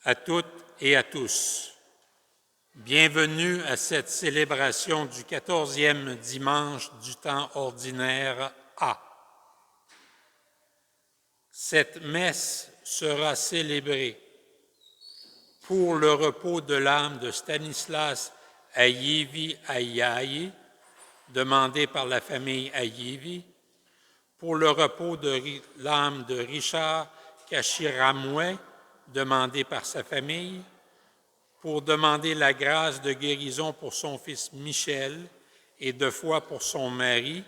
à toutes et à tous. Bienvenue à cette célébration du 14e dimanche du temps ordinaire A. Cette messe sera célébrée pour le repos de l'âme de Stanislas Aiyevi Ayayi, demandé par la famille Aiyevi, pour le repos de l'âme de Richard Kashiramwe, demandé par sa famille, pour demander la grâce de guérison pour son fils Michel et de foi pour son mari,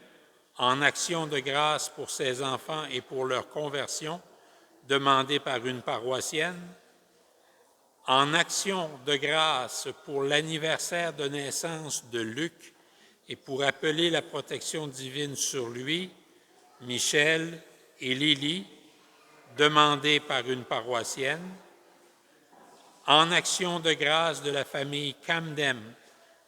en action de grâce pour ses enfants et pour leur conversion, demandée par une paroissienne, en action de grâce pour l'anniversaire de naissance de Luc et pour appeler la protection divine sur lui, Michel et Lily, demandés par une paroissienne, en action de grâce de la famille Camdem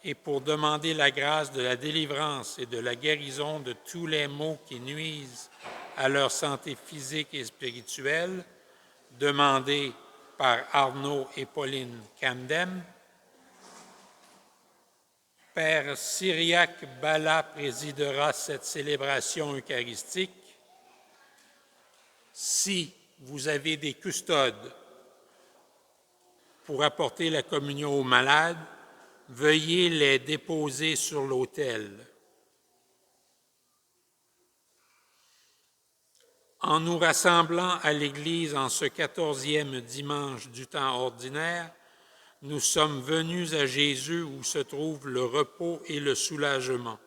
et pour demander la grâce de la délivrance et de la guérison de tous les maux qui nuisent à leur santé physique et spirituelle, demandés par Arnaud et Pauline Camdem. Père Cyriaque Bala présidera cette célébration eucharistique. Si vous avez des custodes pour apporter la communion aux malades, veuillez les déposer sur l'autel. En nous rassemblant à l'Église en ce 14e dimanche du temps ordinaire, nous sommes venus à Jésus où se trouve le repos et le soulagement.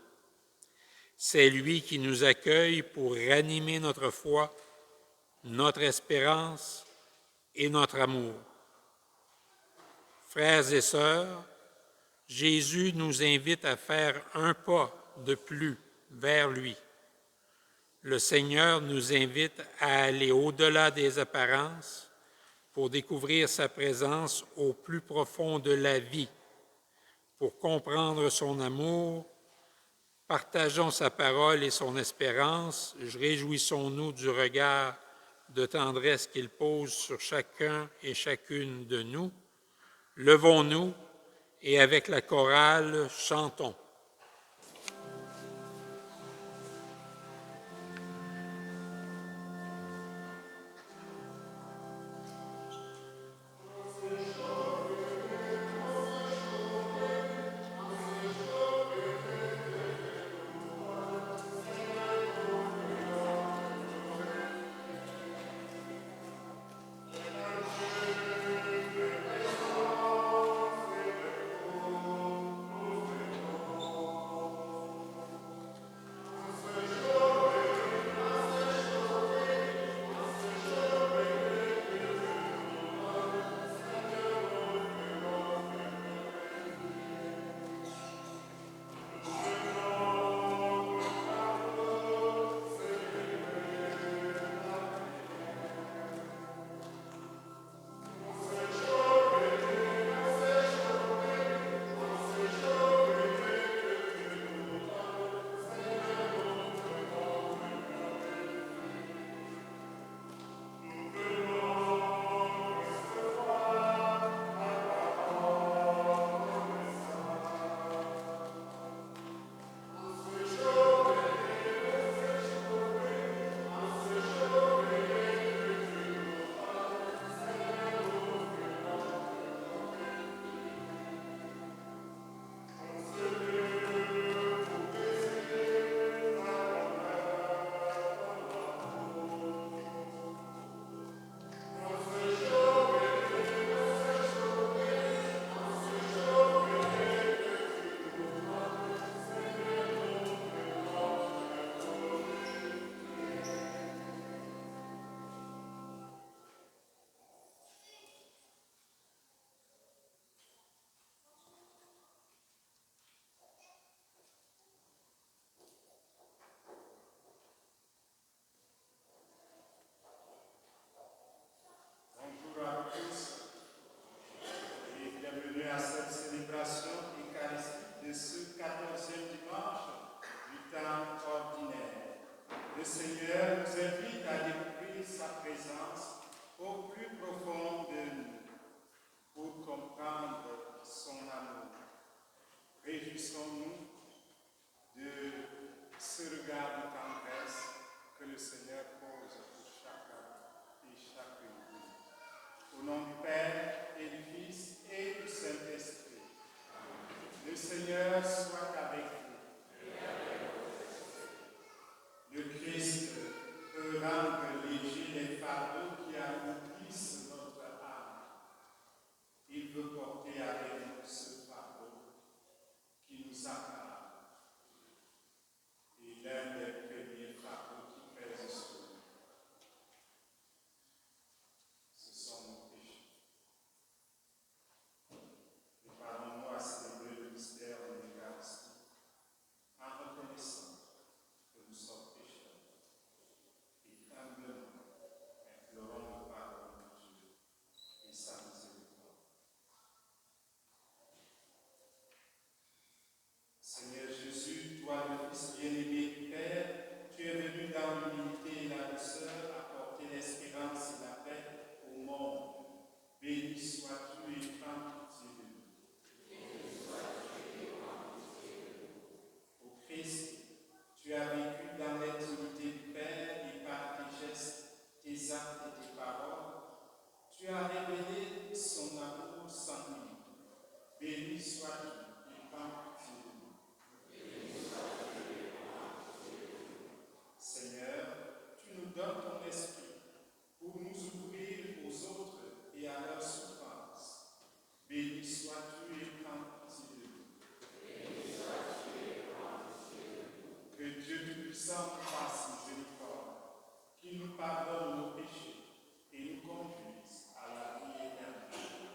C'est lui qui nous accueille pour ranimer notre foi, notre espérance et notre amour. Frères et sœurs, Jésus nous invite à faire un pas de plus vers lui. Le Seigneur nous invite à aller au-delà des apparences pour découvrir sa présence au plus profond de la vie, pour comprendre son amour. Partageons sa parole et son espérance, réjouissons-nous du regard de tendresse qu'il pose sur chacun et chacune de nous. Levons-nous et avec la chorale, chantons. Le Seigneur nous invite à découvrir sa présence au plus profond de nous. nom du Père et du Fils et du Saint-Esprit. Le Seigneur soit avec vous. Le Christ peut rendre légers les fardeaux qui alourdissent notre âme. Il veut porter avec nous ce fardeau qui nous accable. Et l'un des premiers fardeaux qui pèsent sur nous, ce sont nos péchés. Préparons-nous à célébrer le mystère de l'Eucharistie en reconnaissant que nous sommes pécheurs et humblement implorons le pardon de Dieu et sa miséricorde. Seigneur Jésus, toi le Fils bien-aimé du Père, tu es venu dans l'humilité et la douceur apporter l'espérance et la paix au monde. Béni sois-tu et prends pitié de nous. Ô Christ, tu as vécu dans l'intimité du Père et par tes gestes, tes actes et tes paroles, tu as révélé son amour sans limite. Béni sois-tu et prends pitié de nous. Seigneur, tu nous donnes ton esprit pour nous ouvrir aux autres et à leurs souffrances. Béni sois-tu et prends pitié de nous. Que Dieu Tout-Puissant nous fasse miséricorde, qu'il nous pardonne nos péchés et nous conduise à la vie éternelle.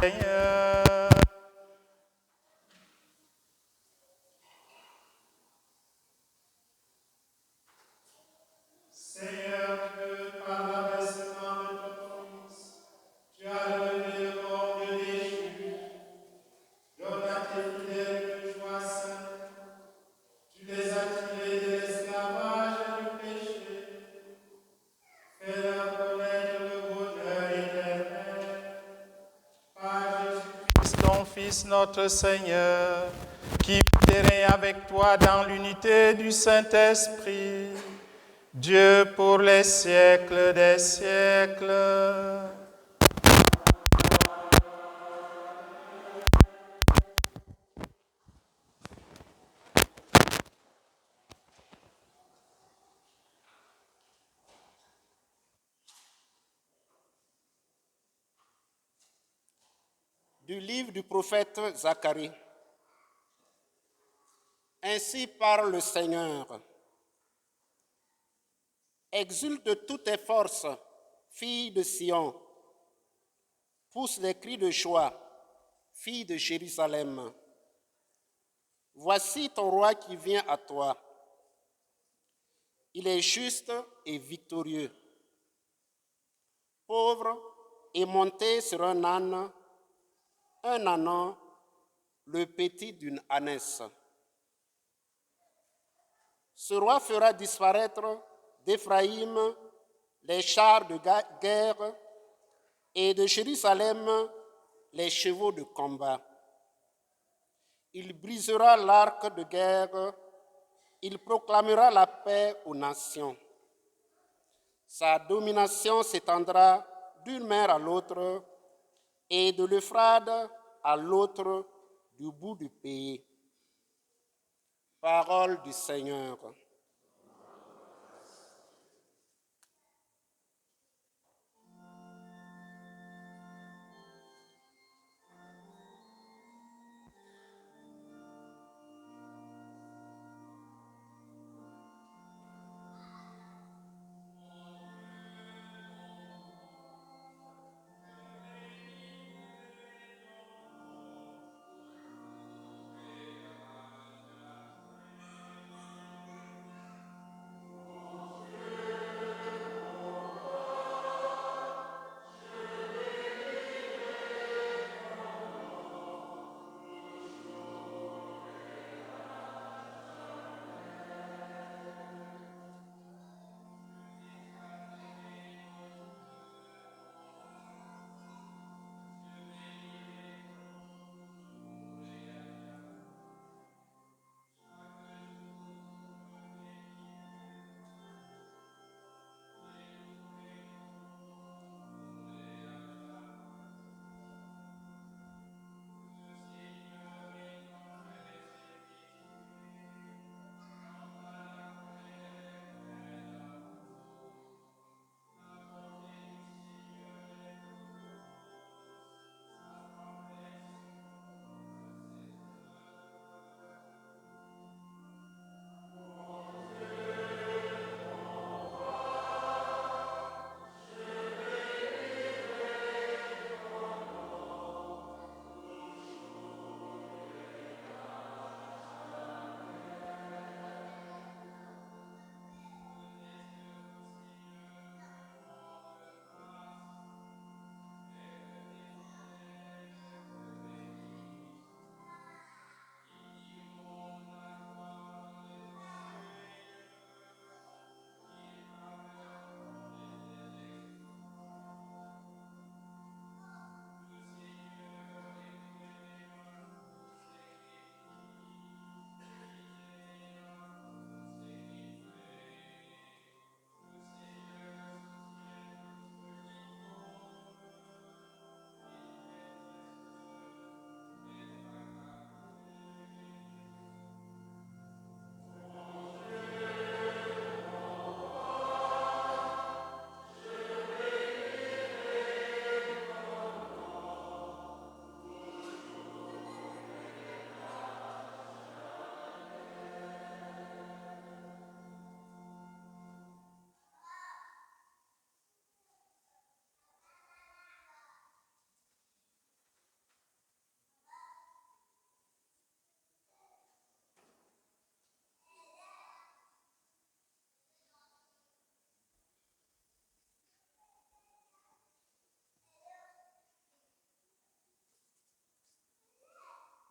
Seigneur. Seigneur Dieu, par l'abaissement de ton Fils, tu as levé le monde déchu. Donne à tes fidèles une joie sainte. Tu les as tirés de l'esclavage et du péché. Fais-leur connaître le bonheur éternel. Par Jésus-Christ, ton Fils, notre Seigneur, qui vit et règne avec toi dans l'unité du Saint-Esprit, Dieu pour les siècles des siècles. Du livre du prophète Zacharie. Ainsi parle le Seigneur. Exulte de toutes tes forces, fille de Sion. Pousse les cris de joie, fille de Jérusalem. Voici ton roi qui vient à toi. Il est juste et victorieux. Pauvre et monté sur un ânon, le petit d'une ânesse. Ce roi fera disparaître d'Éphraïm les chars de guerre et de Jérusalem les chevaux de combat. Il brisera l'arc de guerre, il proclamera la paix aux nations. Sa domination s'étendra d'une mer à l'autre et de l'Euphrate à l'autre du bout du pays. Parole du Seigneur.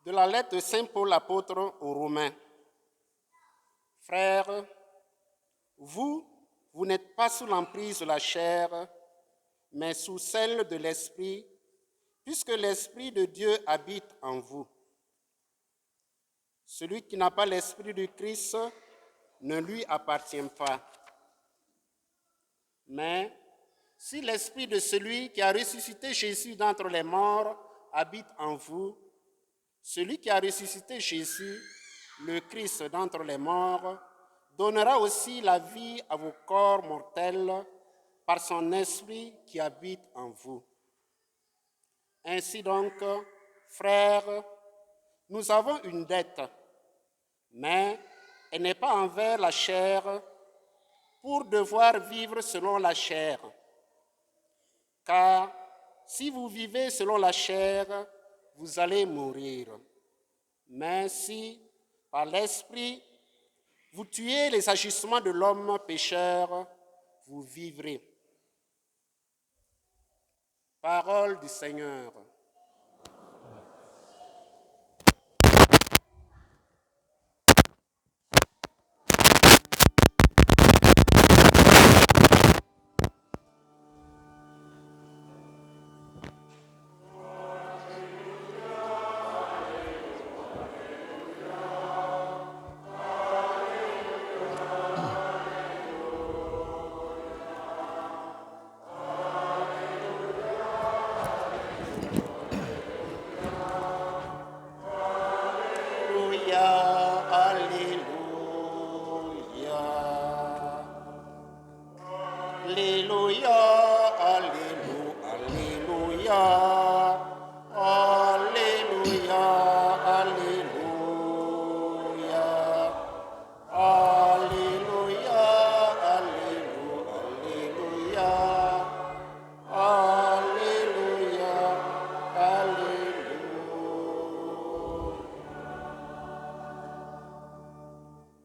De la lettre de Saint Paul apôtre aux Romains. Frères, vous n'êtes pas sous l'emprise de la chair, mais sous celle de l'Esprit, puisque l'Esprit de Dieu habite en vous. Celui qui n'a pas l'Esprit du Christ ne lui appartient pas. Mais si l'Esprit de celui qui a ressuscité Jésus d'entre les morts habite en vous, celui qui a ressuscité Jésus, le Christ d'entre les morts, donnera aussi la vie à vos corps mortels par son Esprit qui habite en vous. Ainsi donc, frères, nous avons une dette, mais elle n'est pas envers la chair, pour devoir vivre selon la chair. Car si vous vivez selon la chair, vous allez mourir. Mais si, par l'Esprit, vous tuez les agissements de l'homme pécheur, vous vivrez. Parole du Seigneur.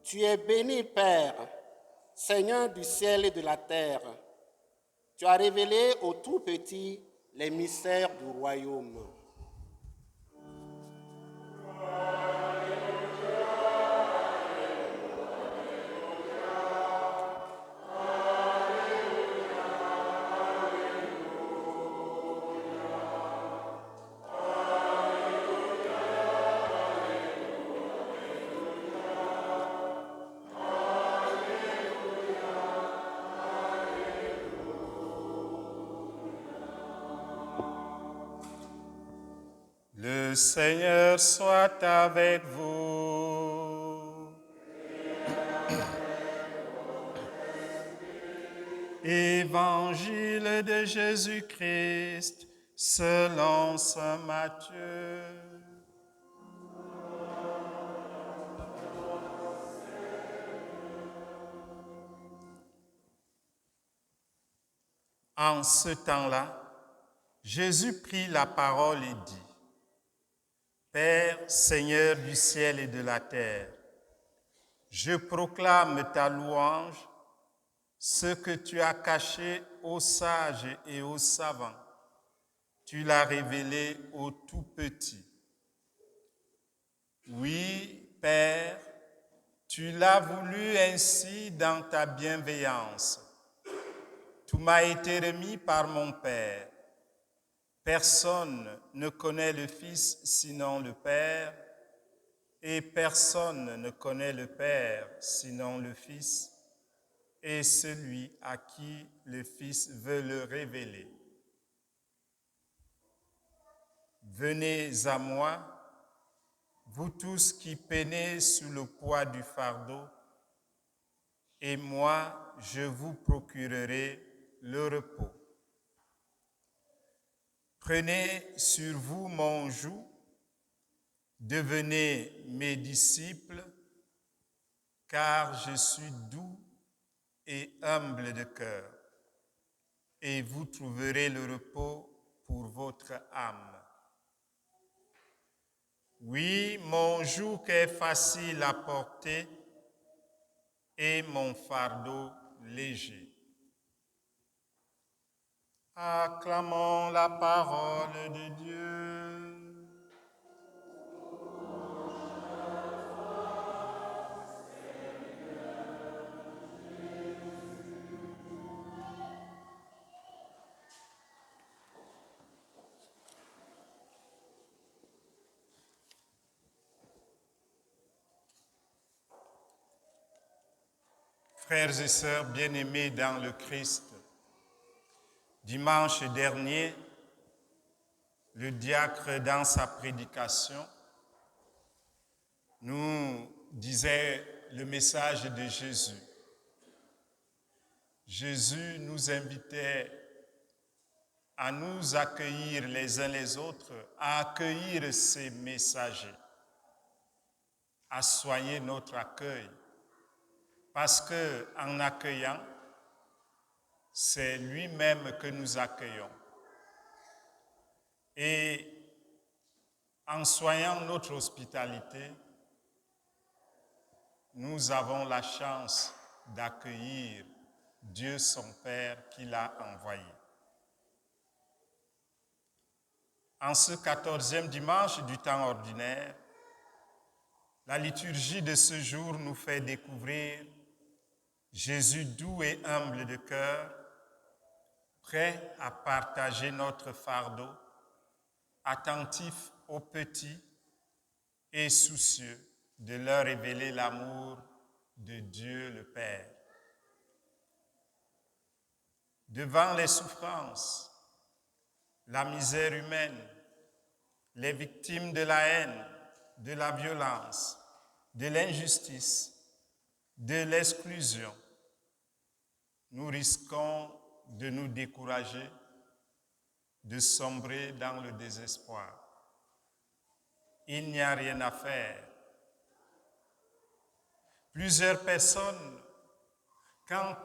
Tu es béni, Père, Seigneur du ciel et de la terre. Tu as révélé aux tout petits les mystères du royaume. Le Seigneur soit avec vous. Évangile de Jésus-Christ selon saint Matthieu. En ce temps-là, Jésus prit la parole et dit: Père, Seigneur du ciel et de la terre, je proclame ta louange, ce que tu as caché aux sages et aux savants, tu l'as révélé aux tout petits. Oui, Père, tu l'as voulu ainsi dans ta bienveillance. Tout m'a été remis par mon Père. Personne ne connaît le Fils sinon le Père, et personne ne connaît le Père sinon le Fils, et celui à qui le Fils veut le révéler. Venez à moi, vous tous qui peinez sous le poids du fardeau, et moi je vous procurerai le repos. Prenez sur vous mon joug, devenez mes disciples, car je suis doux et humble de cœur, et vous trouverez le repos pour votre âme. Oui, mon joug est facile à porter et mon fardeau léger. Acclamons la parole de Dieu. Frères et sœurs bien-aimés dans le Christ, dimanche dernier, le diacre dans sa prédication nous disait le message de Jésus. Jésus nous invitait à nous accueillir les uns les autres, à accueillir ses messagers, à soigner notre accueil. Parce qu'en accueillant, c'est lui-même que nous accueillons. Et en soignant notre hospitalité, nous avons la chance d'accueillir Dieu son Père qui l'a envoyé. En ce 14e dimanche du temps ordinaire, la liturgie de ce jour nous fait découvrir Jésus doux et humble de cœur, prêt à partager notre fardeau, attentif aux petits et soucieux de leur révéler l'amour de Dieu le Père. Devant les souffrances, la misère humaine, les victimes de la haine, de la violence, de l'injustice, de l'exclusion, nous risquons de nous décourager, de sombrer dans le désespoir. Il n'y a rien à faire. Plusieurs personnes, quand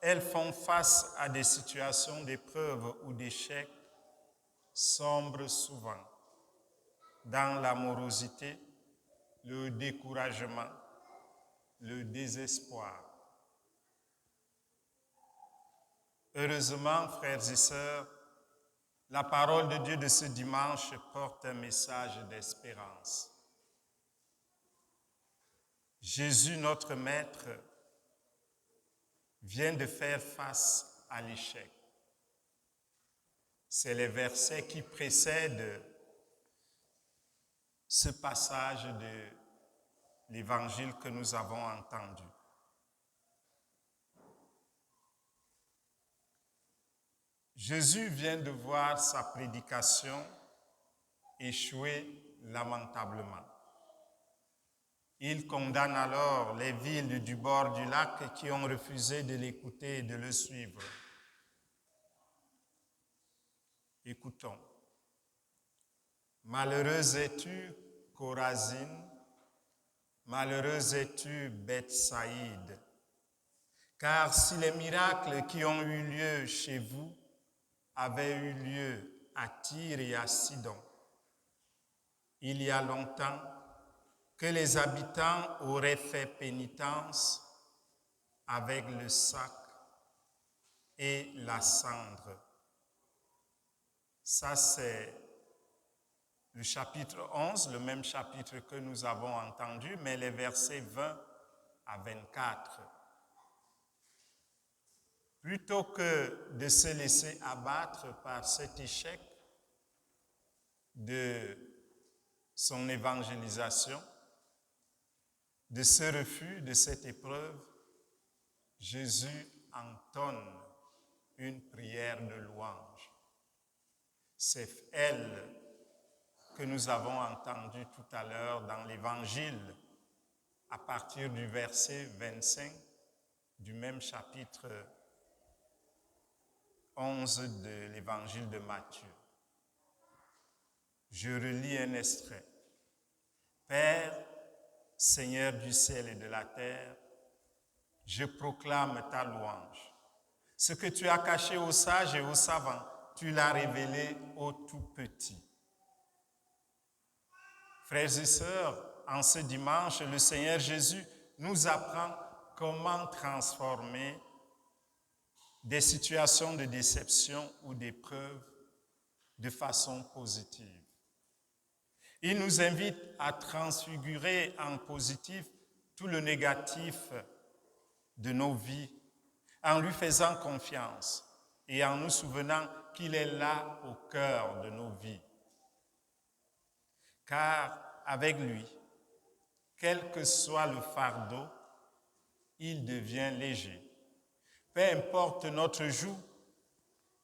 elles font face à des situations d'épreuve ou d'échec, sombrent souvent dans l'amorosité, le découragement, le désespoir. Heureusement, frères et sœurs, la parole de Dieu de ce dimanche porte un message d'espérance. Jésus, notre Maître, vient de faire face à l'échec. C'est les versets qui précèdent ce passage de l'évangile que nous avons entendu. Jésus vient de voir sa prédication échouer lamentablement. Il condamne alors les villes du bord du lac qui ont refusé de l'écouter et de le suivre. Écoutons. Malheureuse es-tu, Chorazine, malheureuse es-tu, Bethsaïde, car si les miracles qui ont eu lieu chez vous avaient eu lieu à Tyr et à Sidon, il y a longtemps que les habitants auraient fait pénitence avec le sac et la cendre. Ça, c'est le chapitre 11, le même chapitre que nous avons entendu, mais les versets 20 à 24. Plutôt que de se laisser abattre par cet échec de son évangélisation, de ce refus, de cette épreuve, Jésus entonne une prière de louange. C'est elle que nous avons entendue tout à l'heure dans l'Évangile, à partir du verset 25 du même chapitre 11 de l'Évangile de Matthieu. Je relis un extrait. Père, Seigneur du ciel et de la terre, je proclame ta louange. Ce que tu as caché aux sages et aux savants, tu l'as révélé aux tout petits. Frères et sœurs, en ce dimanche, le Seigneur Jésus nous apprend comment transformer des situations de déception ou d'épreuve de façon positive. Il nous invite à transfigurer en positif tout le négatif de nos vies, en lui faisant confiance et en nous souvenant qu'il est là au cœur de nos vies. Car avec lui, quel que soit le fardeau, il devient léger. Peu importe notre joug,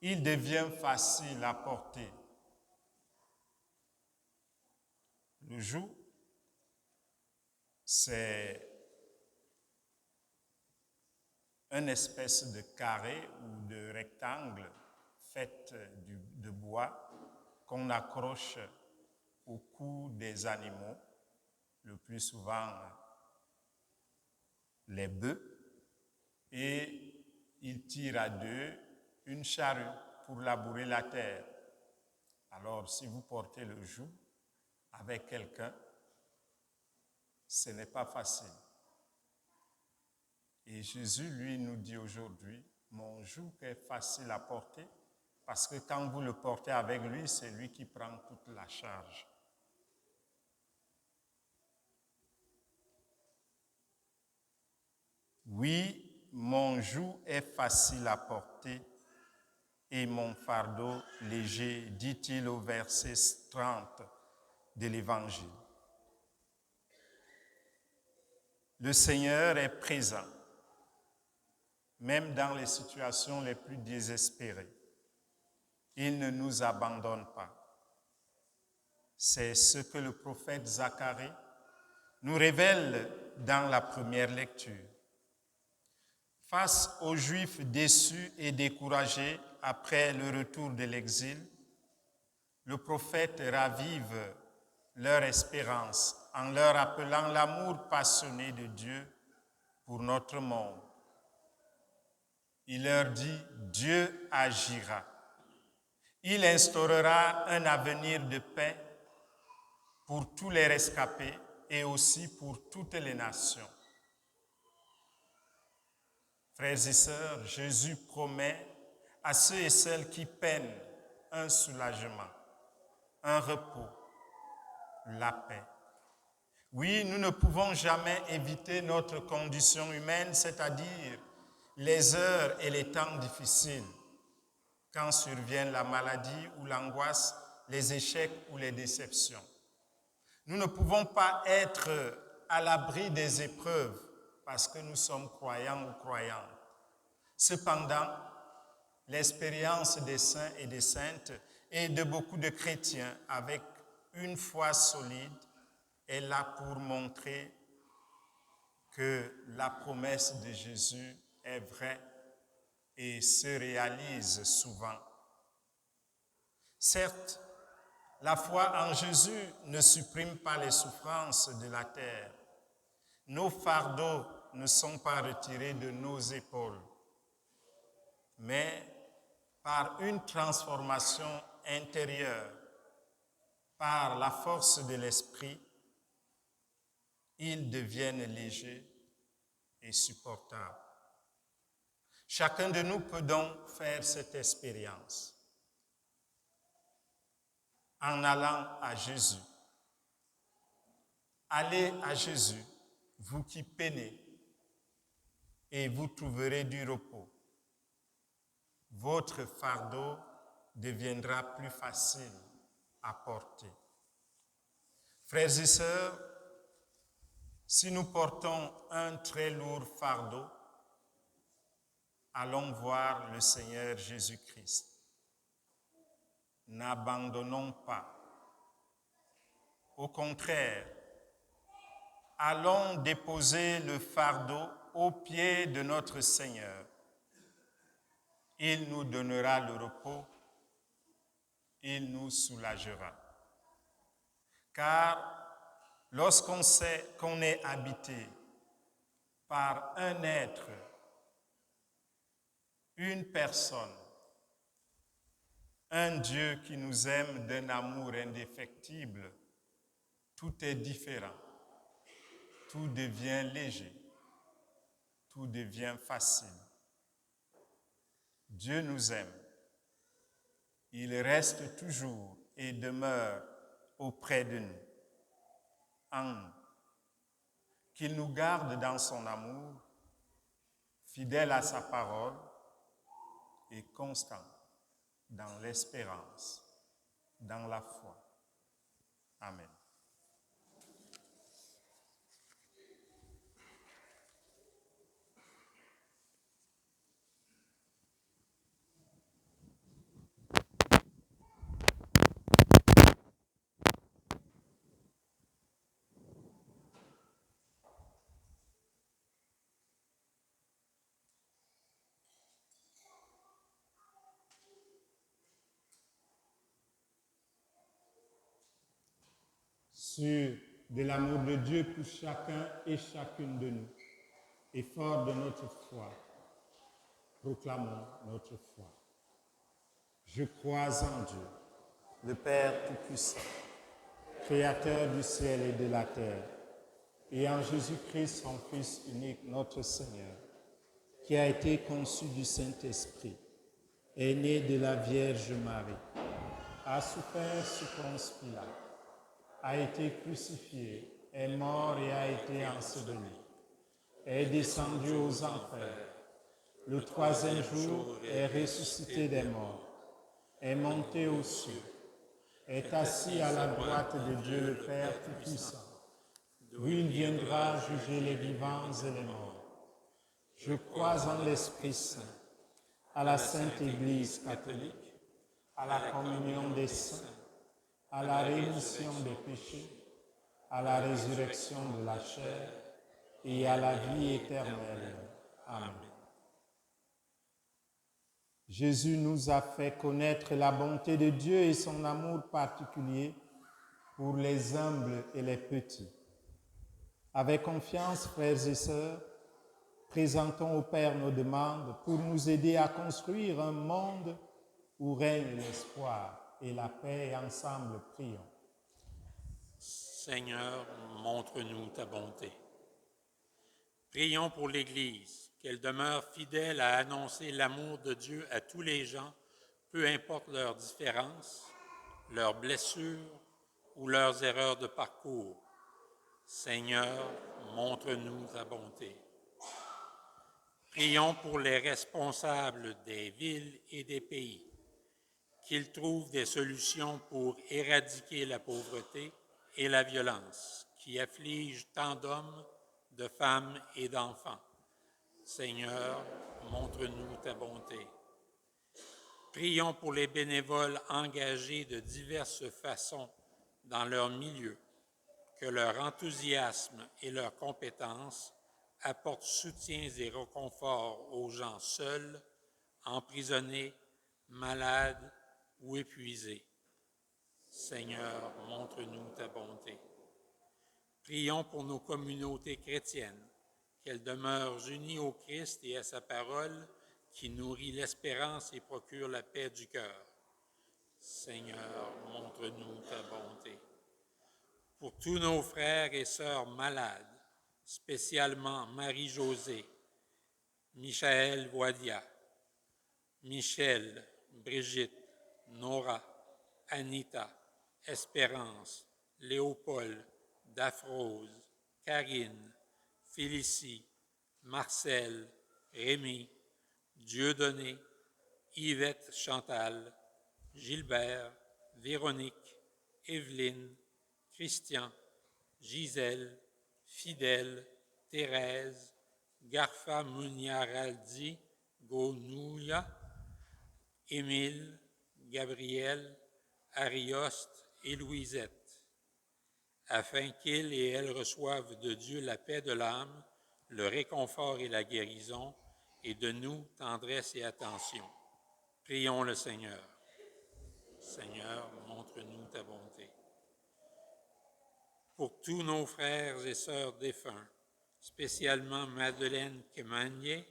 il devient facile à porter. Le joug, c'est une espèce de carré ou de rectangle fait de bois qu'on accroche au cou des animaux, le plus souvent les bœufs, et ils tirent à deux une charrue pour labourer la terre. Alors, si vous portez le joug avec quelqu'un, ce n'est pas facile. Et Jésus, lui, nous dit aujourd'hui, mon joug est facile à porter, parce que quand vous le portez avec lui, c'est lui qui prend toute la charge. Oui, mon joug est facile à porter et mon fardeau léger, dit-il au verset 30 de l'Évangile. Le Seigneur est présent, même dans les situations les plus désespérées. Il ne nous abandonne pas. C'est ce que le prophète Zacharie nous révèle dans la première lecture. Face aux Juifs déçus et découragés après le retour de l'exil, le prophète ravive leur espérance en leur appelant l'amour passionné de Dieu pour notre monde. Il leur dit, Dieu agira. Il instaurera un avenir de paix pour tous les rescapés et aussi pour toutes les nations. Frères et sœurs, Jésus promet à ceux et celles qui peinent un soulagement, un repos, la paix. Oui, nous ne pouvons jamais éviter notre condition humaine, c'est-à-dire les heures et les temps difficiles, quand surviennent la maladie ou l'angoisse, les échecs ou les déceptions. Nous ne pouvons pas être à l'abri des épreuves parce que nous sommes croyants ou croyantes. Cependant, l'expérience des saints et des saintes et de beaucoup de chrétiens avec une foi solide est là pour montrer que la promesse de Jésus est vraie et se réalise souvent. Certes, la foi en Jésus ne supprime pas les souffrances de la terre. Nos fardeaux ne sont pas retirés de nos épaules, mais par une transformation intérieure, par la force de l'esprit, ils deviennent légers et supportables. Chacun de nous peut donc faire cette expérience en allant à Jésus. Allez à Jésus, vous qui peinez, et vous trouverez du repos. Votre fardeau deviendra plus facile à porter. Frères et sœurs, si nous portons un très lourd fardeau, allons voir le Seigneur Jésus-Christ. N'abandonnons pas. Au contraire, allons déposer le fardeau aux pieds de notre Seigneur. Il nous donnera le repos, il nous soulagera. Car lorsqu'on sait qu'on est habité par un être, une personne, un Dieu qui nous aime d'un amour indéfectible, tout est différent, tout devient léger, tout devient facile. Dieu nous aime, il reste toujours et demeure auprès de nous, en nous, qu'il nous garde dans son amour, fidèle à sa parole et constant dans l'espérance, dans la foi. Amen. sûr de l'amour de Dieu pour chacun et chacune de nous, et fort de notre foi, proclamons notre foi. Je crois en Dieu, le Père Tout-Puissant, Créateur du ciel et de la terre, et en Jésus-Christ, son Fils unique, notre Seigneur, qui a été conçu du Saint-Esprit, est né de la Vierge Marie, a souffert sous Ponce Pilate, a été crucifié, est mort et a été enseveli, est descendu aux enfers. Le troisième jour est ressuscité des morts, est monté aux cieux, est assis à la droite de Dieu le Père Tout-Puissant, d'où il viendra juger les vivants et les morts. Je crois en l'Esprit Saint, à la Sainte Église catholique, à la communion des saints, à la rémission des péchés, à la résurrection de la chair et à la vie éternelle. Amen. Jésus nous a fait connaître la bonté de Dieu et son amour particulier pour les humbles et les petits. Avec confiance, frères et sœurs, présentons au Père nos demandes pour nous aider à construire un monde où règne l'espoir et la paix, et ensemble prions. Seigneur, montre-nous ta bonté. Prions pour l'Église, qu'elle demeure fidèle à annoncer l'amour de Dieu à tous les gens, peu importe leurs différences, leurs blessures ou leurs erreurs de parcours. Seigneur, montre-nous ta bonté. Prions pour les responsables des villes et des pays, qu'ils trouvent des solutions pour éradiquer la pauvreté et la violence qui affligent tant d'hommes, de femmes et d'enfants. Seigneur, montre-nous ta bonté. Prions pour les bénévoles engagés de diverses façons dans leur milieu, que leur enthousiasme et leurs compétences apportent soutien et réconfort aux gens seuls, emprisonnés, malades ou épuisés. Seigneur, montre-nous ta bonté. Prions pour nos communautés chrétiennes, qu'elles demeurent unies au Christ et à sa parole qui nourrit l'espérance et procure la paix du cœur. Seigneur, montre-nous ta bonté. Pour tous nos frères et sœurs malades, spécialement Marie-Josée, Michaël Voidia, Michel, Brigitte, Nora, Anita, Espérance, Léopold, Daphrose, Karine, Félicie, Marcel, Rémi, Dieudonné, Yvette Chantal, Gilbert, Véronique, Evelyne, Christian, Gisèle, Fidèle, Thérèse, Garfa Muniaraldi, Gonouya, Émile, Gabriel, Arioste et Louisette, afin qu'ils et elles reçoivent de Dieu la paix de l'âme, le réconfort et la guérison, et de nous tendresse et attention. Prions le Seigneur. Seigneur, montre-nous ta bonté. Pour tous nos frères et sœurs défunts, spécialement Madeleine Kemanier,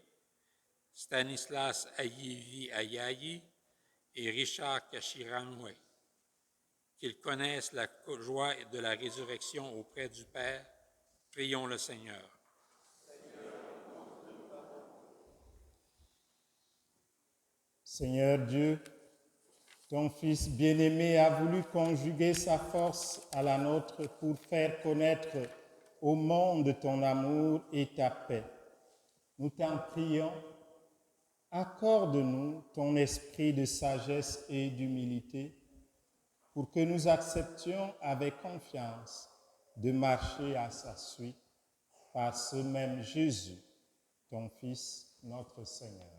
Stanislas Ayivi Ayayi et Richard Kashiramwe, qu'ils connaissent la joie de la résurrection auprès du Père, prions le Seigneur. Seigneur Dieu, ton Fils bien-aimé a voulu conjuguer sa force à la nôtre pour faire connaître au monde ton amour et ta paix. Nous t'en prions, accorde-nous ton esprit de sagesse et d'humilité pour que nous acceptions avec confiance de marcher à sa suite par ce même Jésus, ton Fils, notre Seigneur.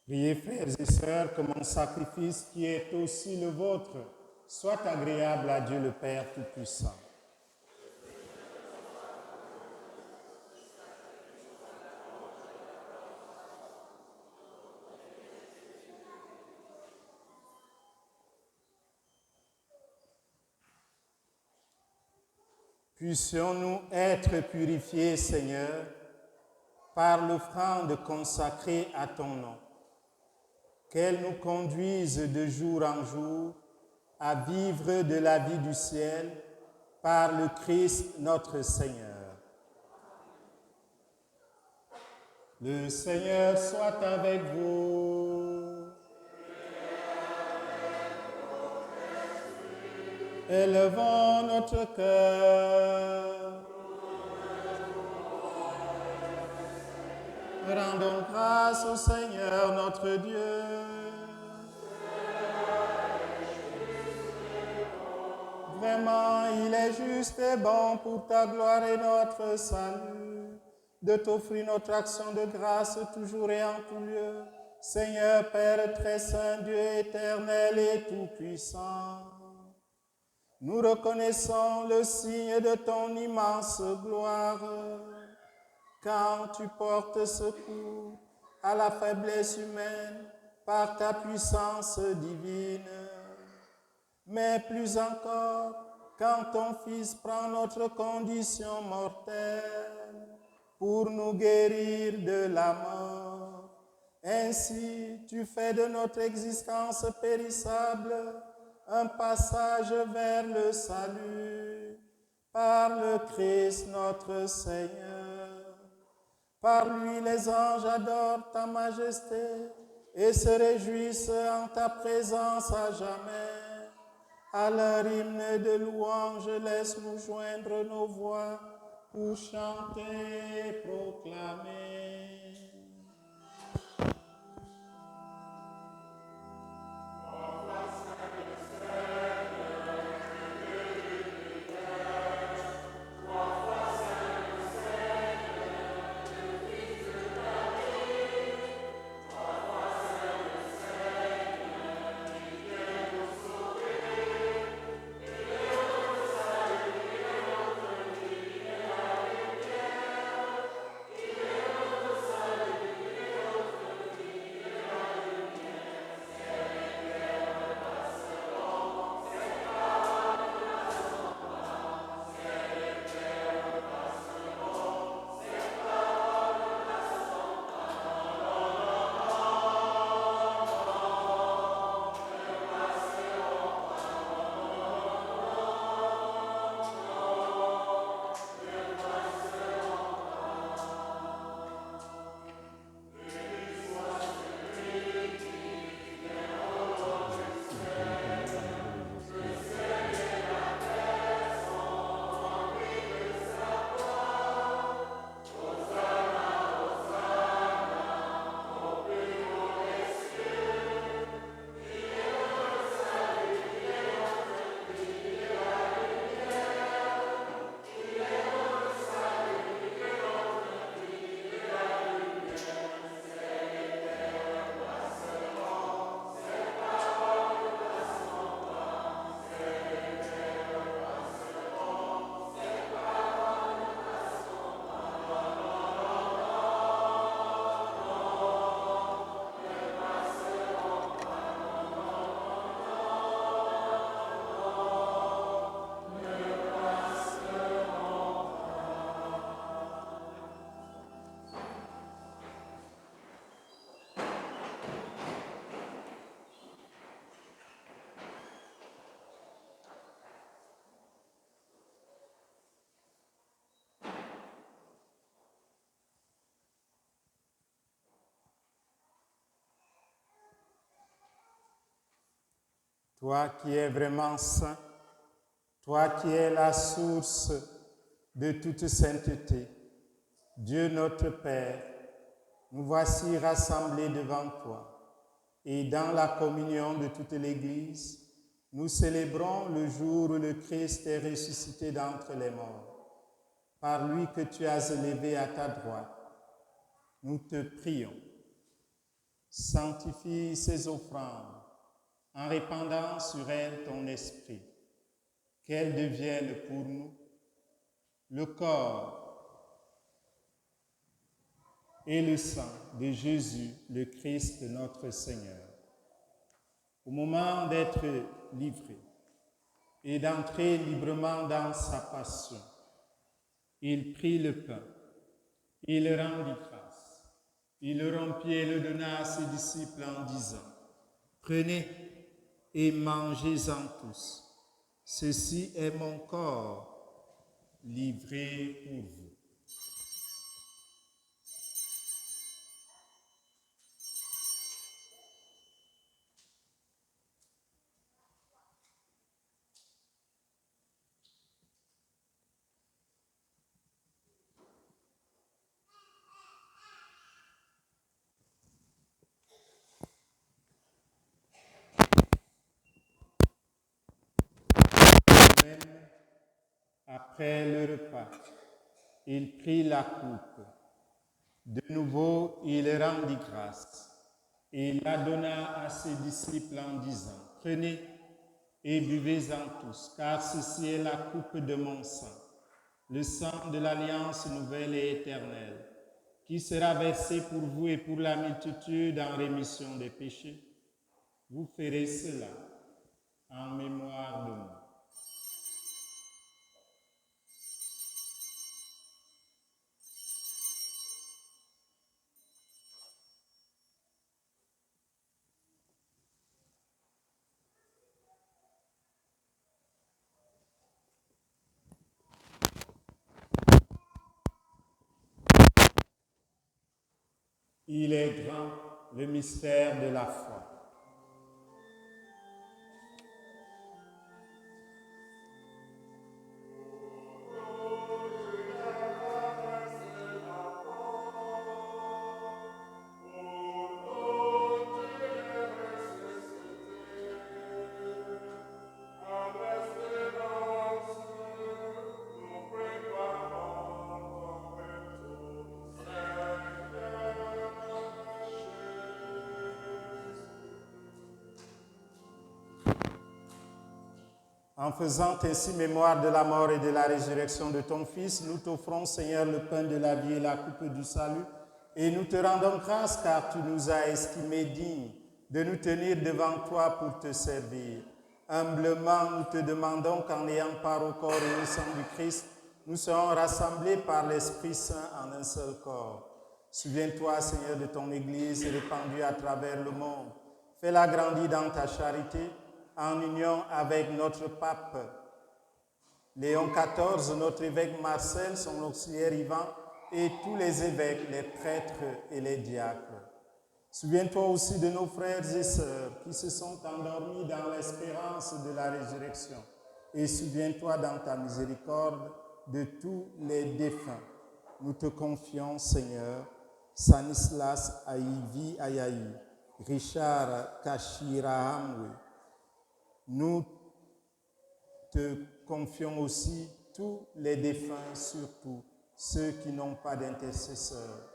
Priez, frères et sœurs, que mon sacrifice, qui est aussi le vôtre, soit agréable à Dieu le Père Tout-Puissant. Puissions-nous être purifiés, Seigneur, par l'offrande consacrée à ton nom, qu'elle nous conduise de jour en jour à vivre de la vie du ciel par le Christ notre Seigneur. Le Seigneur soit avec vous. Élevons notre cœur. Rendons grâce au Seigneur notre Dieu. Vraiment, il est juste et bon pour ta gloire et notre salut, de t'offrir notre action de grâce toujours et en tout lieu. Seigneur Père très saint, Dieu éternel et tout-puissant, nous reconnaissons le signe de ton immense gloire quand tu portes secours à la faiblesse humaine par ta puissance divine. Mais plus encore, quand ton Fils prend notre condition mortelle pour nous guérir de la mort, ainsi tu fais de notre existence périssable un passage vers le salut par le Christ notre Seigneur. Par lui, les anges adorent ta majesté et se réjouissent en ta présence à jamais. À leur hymne de louange, laisse-nous joindre nos voix pour chanter et proclamer. Toi qui es vraiment saint, toi qui es la source de toute sainteté, Dieu notre Père, nous voici rassemblés devant toi et dans la communion de toute l'Église, nous célébrons le jour où le Christ est ressuscité d'entre les morts, par lui que tu as élevé à ta droite. Nous te prions. Sanctifie ces offrandes en répandant sur elles ton esprit, qu'elles deviennent pour nous le corps et le sang de Jésus, le Christ notre Seigneur. Au moment d'être livré et d'entrer librement dans sa passion, il prit le pain, il rendit grâce, il le rompit et le donna à ses disciples en disant, « Prenez et mangez-en tous. Ceci est mon corps livré pour vous. » Même après le repas, il prit la coupe. De nouveau, il rendit grâce et la donna à ses disciples en disant, « Prenez et buvez-en tous, car ceci est la coupe de mon sang, le sang de l'alliance nouvelle et éternelle, qui sera versé pour vous et pour la multitude en rémission des péchés. Vous ferez cela en mémoire de moi. » Il est grand, le mystère de la foi. En faisant ainsi mémoire de la mort et de la résurrection de ton Fils, nous t'offrons, Seigneur, le pain de la vie et la coupe du salut, et nous te rendons grâce car tu nous as estimés dignes de nous tenir devant toi pour te servir. Humblement, nous te demandons qu'en ayant part au corps et au sang du Christ, nous serons rassemblés par l'Esprit Saint en un seul corps. Souviens-toi, Seigneur, de ton Église répandue à travers le monde. Fais-la grandir dans ta charité, en union avec notre pape Léon XIV, notre évêque Marcel, son auxiliaire Ivan, et tous les évêques, les prêtres et les diacres. Souviens-toi aussi de nos frères et sœurs qui se sont endormis dans l'espérance de la résurrection. Et souviens-toi dans ta miséricorde de tous les défunts. Nous te confions, Seigneur, Stanislas Aivi Ayayi, Richard Kashirahamwe. Nous te confions aussi tous les défunts, surtout ceux qui n'ont pas d'intercesseur.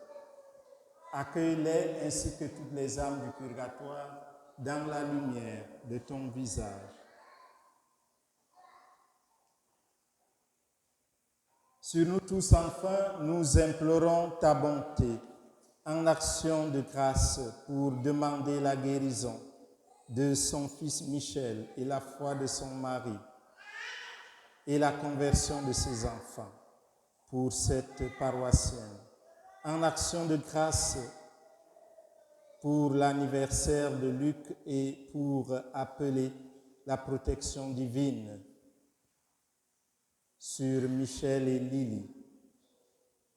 Accueille-les ainsi que toutes les âmes du purgatoire dans la lumière de ton visage. Sur nous tous, enfin, nous implorons ta bonté en action de grâce pour demander la guérison de son fils Michel et la foi de son mari et la conversion de ses enfants pour cette paroissienne. En action de grâce pour l'anniversaire de Luc et pour appeler la protection divine sur Michel et Lily.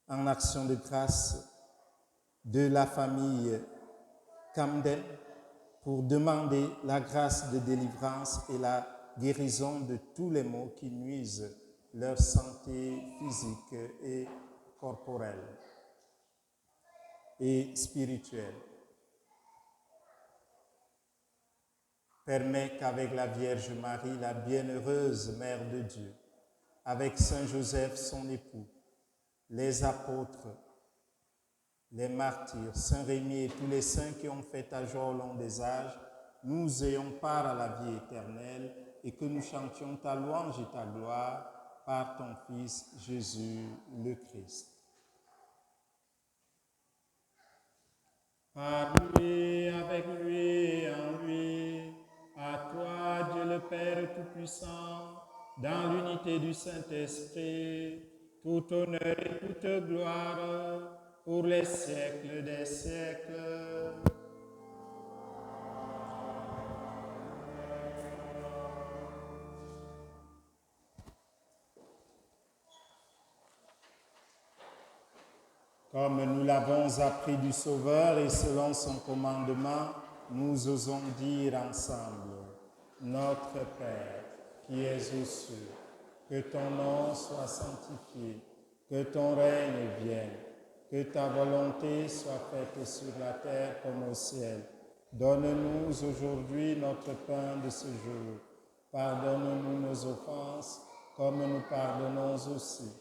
En action de grâce de la famille Camden pour demander la grâce de délivrance et la guérison de tous les maux qui nuisent leur santé physique et corporelle et spirituelle. Permets qu'avec la Vierge Marie, la bienheureuse Mère de Dieu, avec Saint Joseph, son époux, les apôtres, les martyrs, Saint Rémy et tous les saints qui ont fait ta joie au long des âges, nous ayons part à la vie éternelle et que nous chantions ta louange et ta gloire par ton Fils Jésus le Christ. Par lui, avec lui et en lui, à toi Dieu le Père Tout-Puissant, dans l'unité du Saint-Esprit, tout honneur et toute gloire pour les siècles des siècles. Comme nous l'avons appris du Sauveur et selon son commandement, nous osons dire ensemble, Notre Père, qui es aux cieux, que ton nom soit sanctifié, que ton règne vienne, que ta volonté soit faite sur la terre comme au ciel. Donne-nous aujourd'hui notre pain de ce jour. Pardonne-nous nos offenses, comme nous pardonnons aussi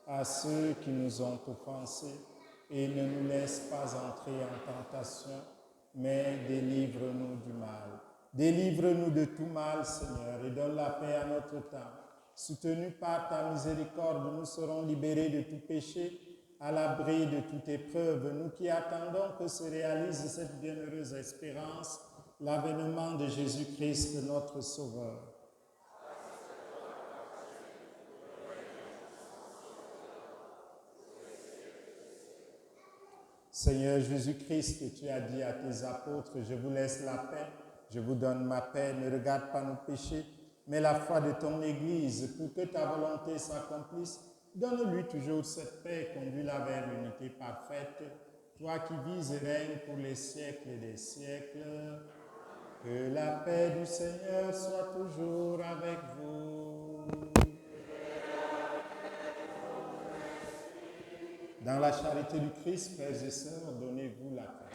à ceux qui nous ont offensés. Et ne nous laisse pas entrer en tentation, mais délivre-nous du mal. Délivre-nous de tout mal, Seigneur, et donne la paix à notre temps. Soutenus par ta miséricorde, nous serons libérés de tout péché, à l'abri de toute épreuve, nous qui attendons que se réalise cette bienheureuse espérance, l'avènement de Jésus-Christ, notre Sauveur. Seigneur Jésus-Christ, tu as dit à tes apôtres, je vous laisse la paix, je vous donne ma paix, ne regarde pas nos péchés, mais la foi de ton Église, pour que ta volonté s'accomplisse. Donne-lui toujours cette paix, conduis-la vers l'unité parfaite, toi qui vis et règnes pour les siècles des siècles. Que la paix du Seigneur soit toujours avec vous. Dans la charité du Christ, frères et sœurs, donnez-vous la paix.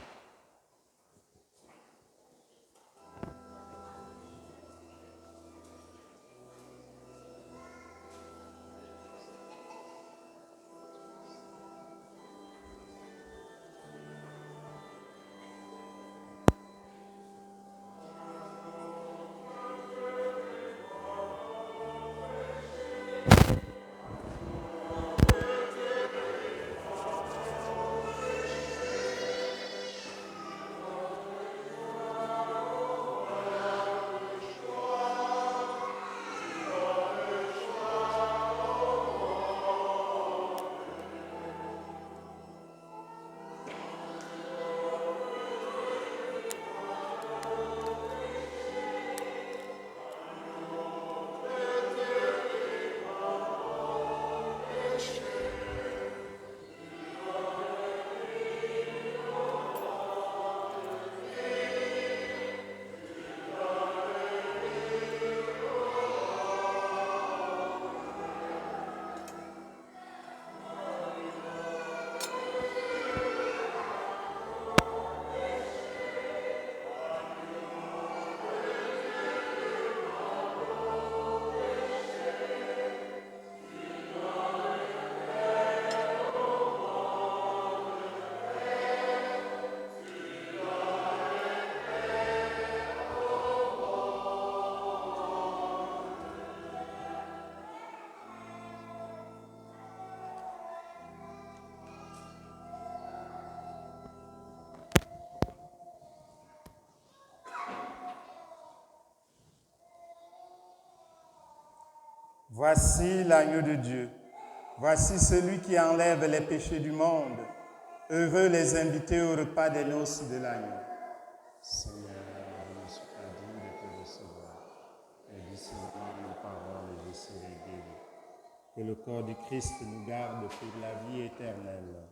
Voici l'agneau de Dieu. Voici celui qui enlève les péchés du monde. Heureux les invités au repas des noces de l'agneau. Seigneur, je ne suis pas digne de te recevoir. Mais dis seulement une parole et je serai guéri. Que le corps du Christ nous garde pour la vie éternelle.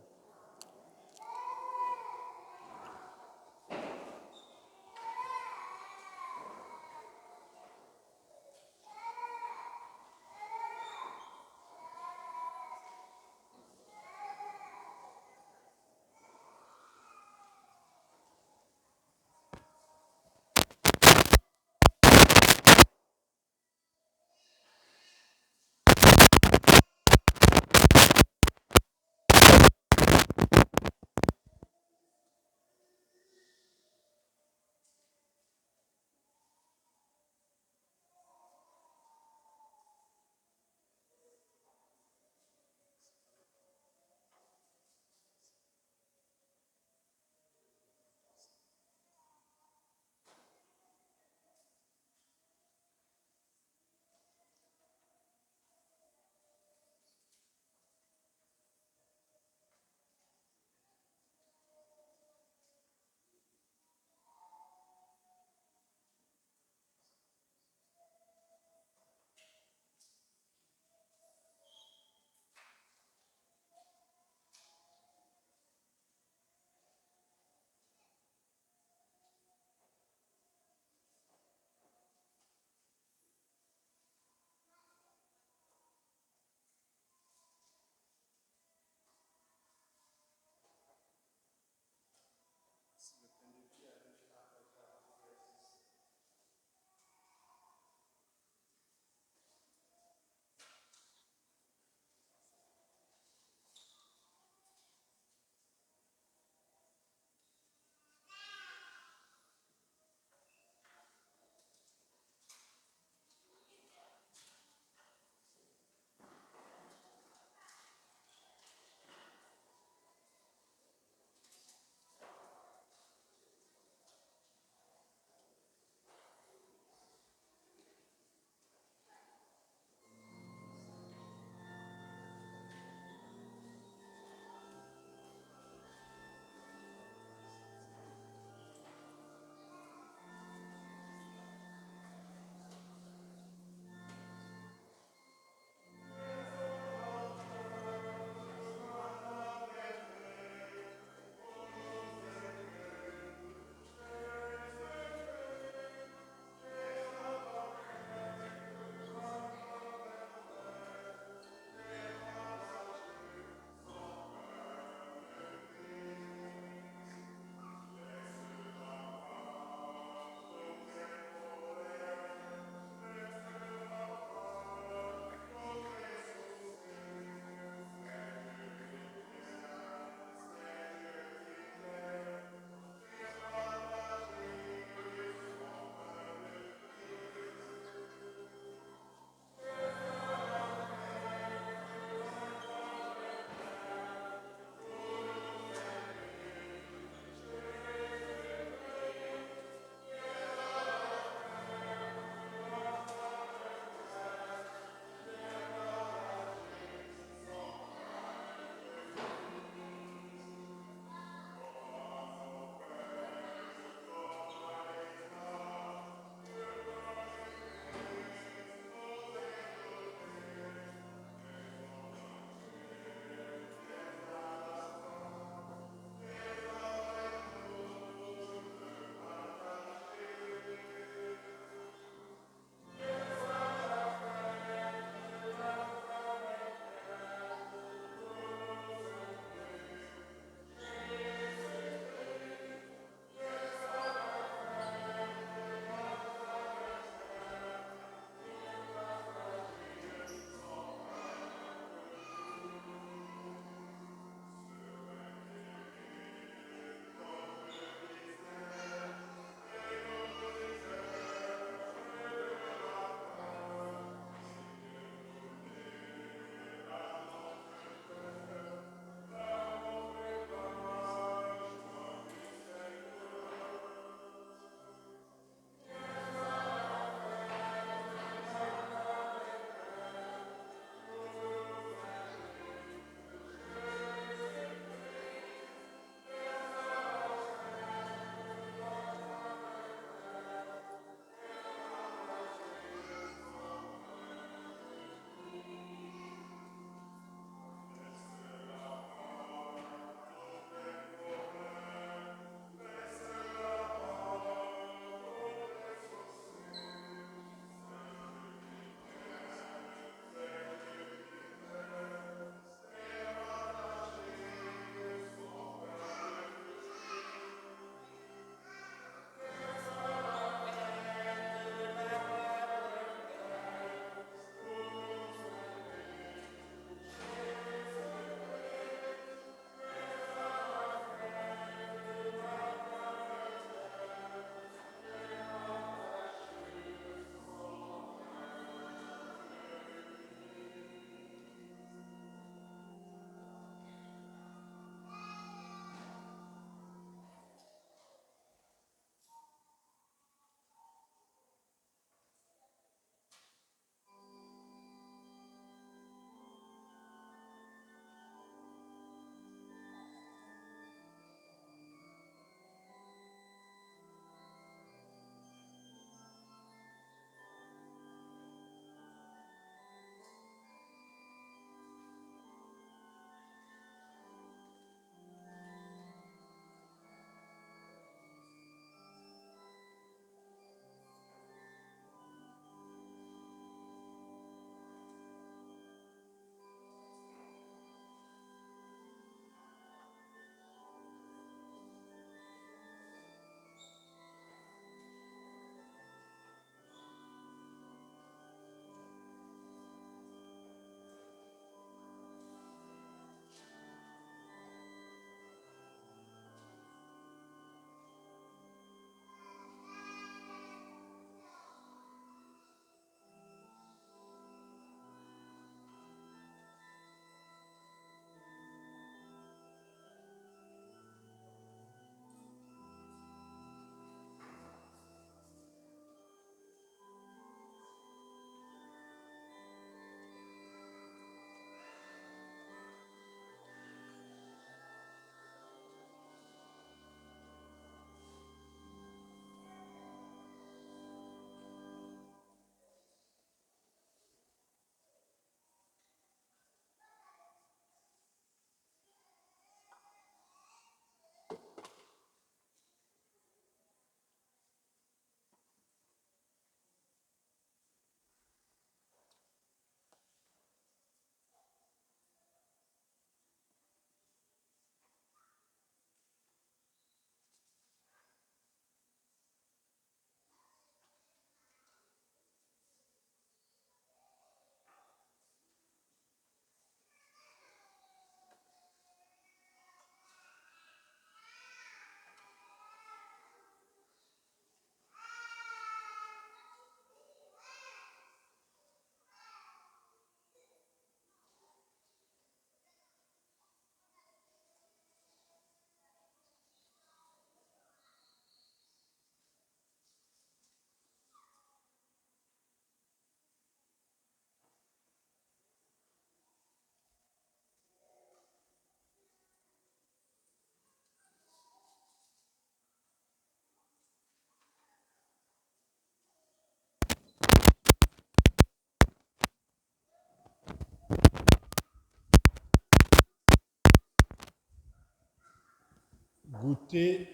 Goûtez,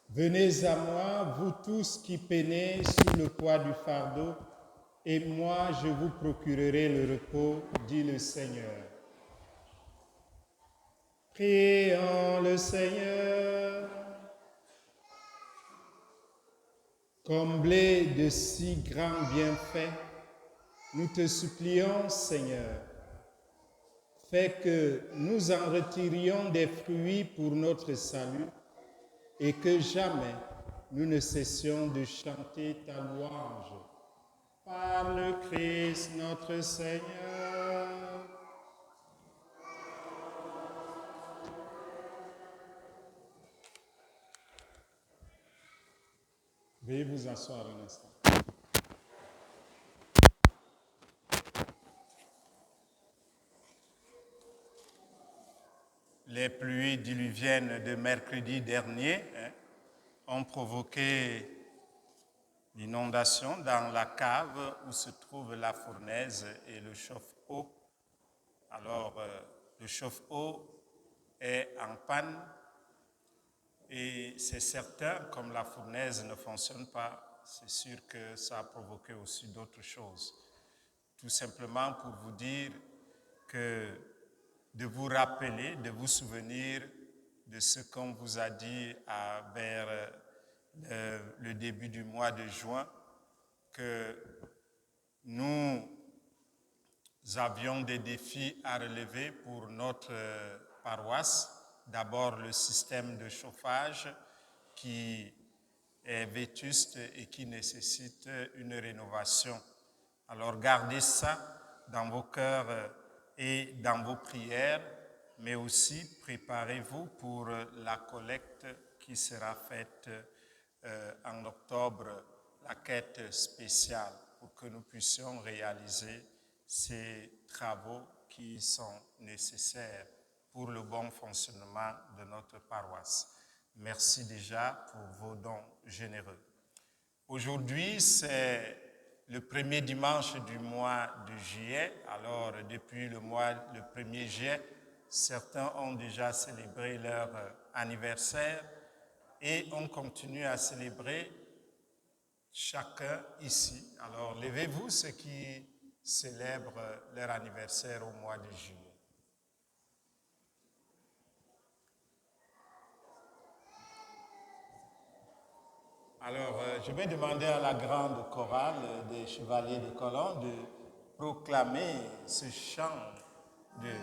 venez à moi, vous tous qui peinez sous le poids du fardeau, et moi je vous procurerai le repos, dit le Seigneur. Prions le Seigneur. Comblé de si grands bienfaits, nous te supplions, Seigneur, fais que nous en retirions des fruits pour notre salut et que jamais nous ne cessions de chanter ta louange. Par le Christ notre Seigneur. Veuillez vous asseoir un instant. Les pluies diluviennes de mercredi dernier ont provoqué l'inondation dans la cave où se trouve la fournaise et le chauffe-eau. Alors, le chauffe-eau est en panne et c'est certain, comme la fournaise ne fonctionne pas, c'est sûr que ça a provoqué aussi d'autres choses. Tout simplement pour vous dire que de vous rappeler, de vous souvenir de ce qu'on vous a dit vers le début du mois de juin, que nous avions des défis à relever pour notre paroisse. D'abord, le système de chauffage qui est vétuste et qui nécessite une rénovation. Alors, gardez ça dans vos cœurs et dans vos prières, mais aussi préparez-vous pour la collecte qui sera faite en octobre, la quête spéciale, pour que nous puissions réaliser ces travaux qui sont nécessaires pour le bon fonctionnement de notre paroisse. Merci déjà pour vos dons généreux. Aujourd'hui, c'est le premier dimanche du mois de juillet. Alors, depuis le 1er juillet, certains ont déjà célébré leur anniversaire et on continue à célébrer chacun ici. Alors, levez-vous ceux qui célèbrent leur anniversaire au mois de juillet. Alors, je vais demander à la grande chorale des Chevaliers de Colomb de proclamer ce chant de...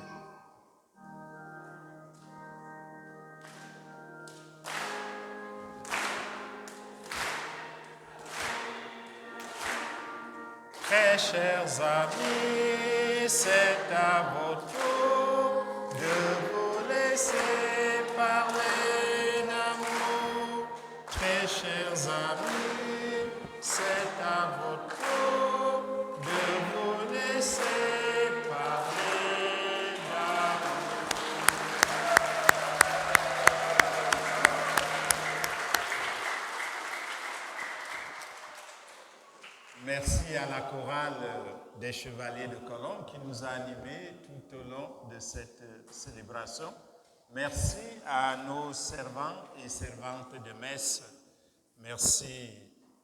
Très chers amis, c'est à votre tour de vous laisser parler d'amour. Très chers amis, c'est à votre tour de vous laisser parler d'amour. Merci à la chorale des Chevaliers de Colomb qui nous a animés tout au long de cette célébration. Merci à nos servants et servantes de messe. Merci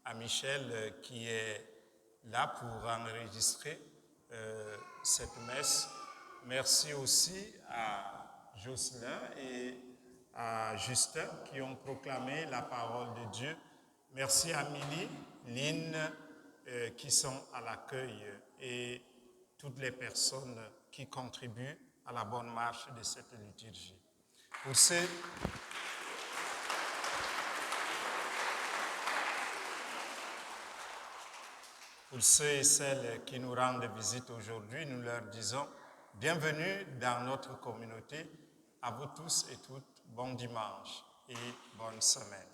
à Michel qui est là pour enregistrer cette messe. Merci aussi à Jocelyn et à Justin qui ont proclamé la parole de Dieu. Merci à Milly, Lynn, qui sont à l'accueil et toutes les personnes qui contribuent à la bonne marche de cette liturgie. Pour ceux et celles qui nous rendent visite aujourd'hui, nous leur disons bienvenue dans notre communauté. À vous tous et toutes, bon dimanche et bonne semaine.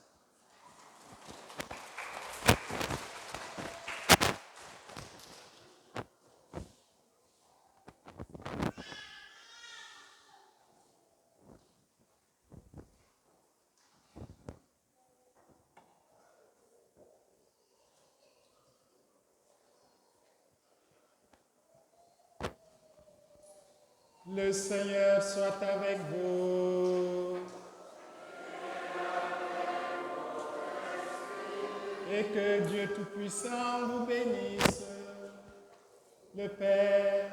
Le Seigneur soit avec vous. et que Dieu Tout-Puissant vous bénisse, le Père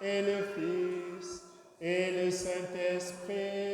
et le Fils et le Saint-Esprit.